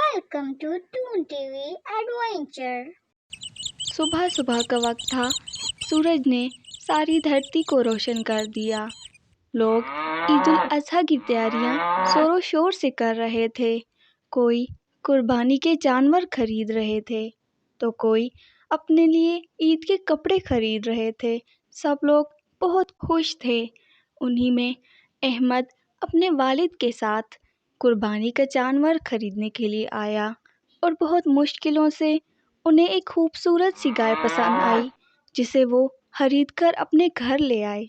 Welcome to Toon TV Adventure. सुबह सुबह का वक्त था। सूरज ने सारी धरती को रोशन कर दिया। लोग ईद उल अज़हा की तैयारियां शोर शोर से कर रहे थे। कोई कुर्बानी के जानवर खरीद रहे थे तो कोई अपने लिए ईद के कपड़े खरीद रहे थे। सब लोग बहुत खुश थे। उन्हीं में अहमद अपने वालिद के साथ कुर्बानी का जानवर खरीदने के लिए आया और बहुत मुश्किलों से उन्हें एक खूबसूरत सी गाय पसंद आई जिसे वो खरीद कर अपने घर ले आए।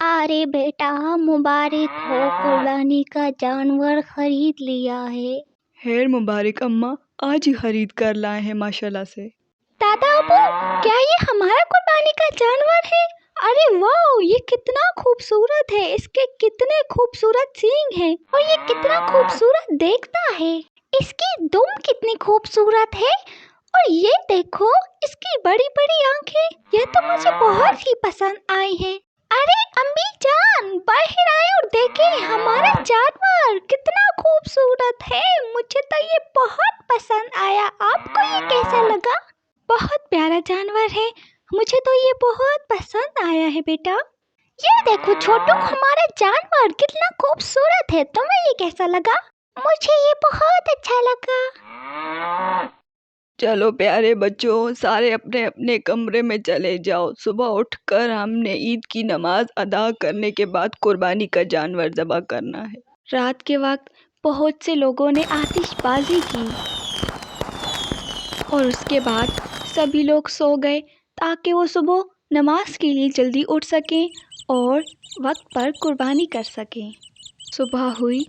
अरे बेटा, मुबारक हो, कुर्बानी का जानवर खरीद लिया है। खैर मुबारक अम्मा, आज ही खरीद कर लाए हैं माशाल्लाह से। दादा अबू, क्या ये हमारा कुर्बानी का जानवर है? अरे वाह, ये कितना खूबसूरत है। इसके कितने खूबसूरत सींग हैं और ये कितना खूबसूरत देखता है। इसकी दुम कितनी खूबसूरत है और ये देखो इसकी बड़ी बड़ी आंखें, ये तो मुझे बहुत ही पसंद आई हैं। अरे अम्मी जान, बाहर आए और देखें हमारा जानवर कितना खूबसूरत है। मुझे तो ये बहुत पसंद आया। आपको ये कैसा लगा? बहुत प्यारा जानवर है, मुझे तो ये बहुत पसंद आया है बेटा। ये देखो छोटू, हमारा जानवर कितना खूबसूरत है। तुम्हें ये कैसा लगा? मुझे ये बहुत अच्छा लगा। चलो प्यारे बच्चों, सारे अपने अपने कमरे में चले जाओ। सुबह उठकर हमने ईद की नमाज अदा करने के बाद कुर्बानी का जानवर ज़बह करना है। रात के वक्त बहुत से लोगों ने आतिशबाजी की और उसके बाद सभी लोग सो गए ताकि वो सुबह नमाज के लिए जल्दी उठ सकें और वक्त पर कुर्बानी कर सकें। सुबह हुई।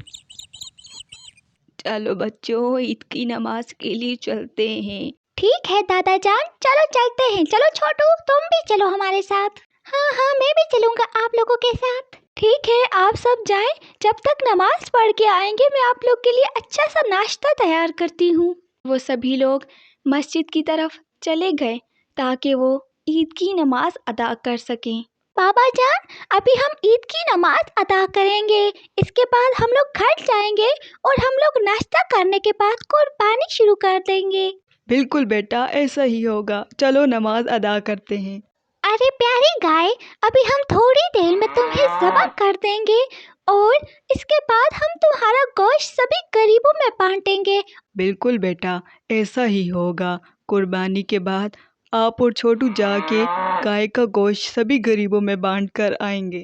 चलो बच्चों, ईद की नमाज के लिए चलते हैं। ठीक है दादा जान, चलो चलते हैं। चलो छोटू, तुम भी चलो हमारे साथ। हाँ, मैं भी चलूँगा आप लोगों के साथ। ठीक है, आप सब जाएं। जब तक नमाज पढ़ के आएंगे मैं आप लोग के लिए अच्छा सा नाश्ता तैयार करती हूँ। वो सभी लोग मस्जिद की तरफ चले गए ताकि वो ईद की नमाज अदा कर सकें। बाबा जान, अभी हम ईद की नमाज अदा करेंगे, इसके बाद हम लोग घर जाएंगे और हम लोग नाश्ता करने के बाद कुर्बानी शुरू कर देंगे। बिल्कुल बेटा, ऐसा ही होगा। चलो नमाज अदा करते हैं। अरे प्यारी गाय, अभी हम थोड़ी देर में तुम्हें ज़बह कर देंगे और इसके बाद हम तुम्हारा गोश्त सभी गरीबों में बांटेंगे। बिल्कुल बेटा, ऐसा ही होगा। कुर्बानी के बाद आप और छोटू जाके गाय का गोश्त सभी गरीबों में बांट कर आएंगे।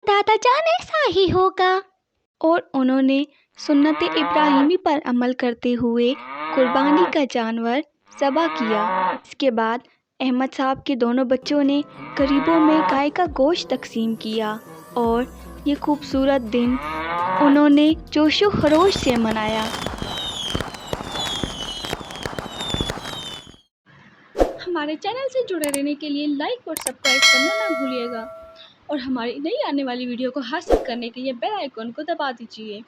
दादा जान, ऐसा ही होगा। और उन्होंने सुन्नत इब्राहिमी पर अमल करते हुए कुर्बानी का जानवर ज़बह किया। इसके बाद अहमद साहब के दोनों बच्चों ने गरीबों में गाय का गोश्त तकसीम किया और ये खूबसूरत दिन उन्होंने जोशो खरोश से मनाया। हमारे चैनल से जुड़े रहने के लिए लाइक और सब्सक्राइब करना ना भूलिएगा और हमारी नई आने वाली वीडियो को हासिल करने के लिए बेल आइकन को दबा दीजिए।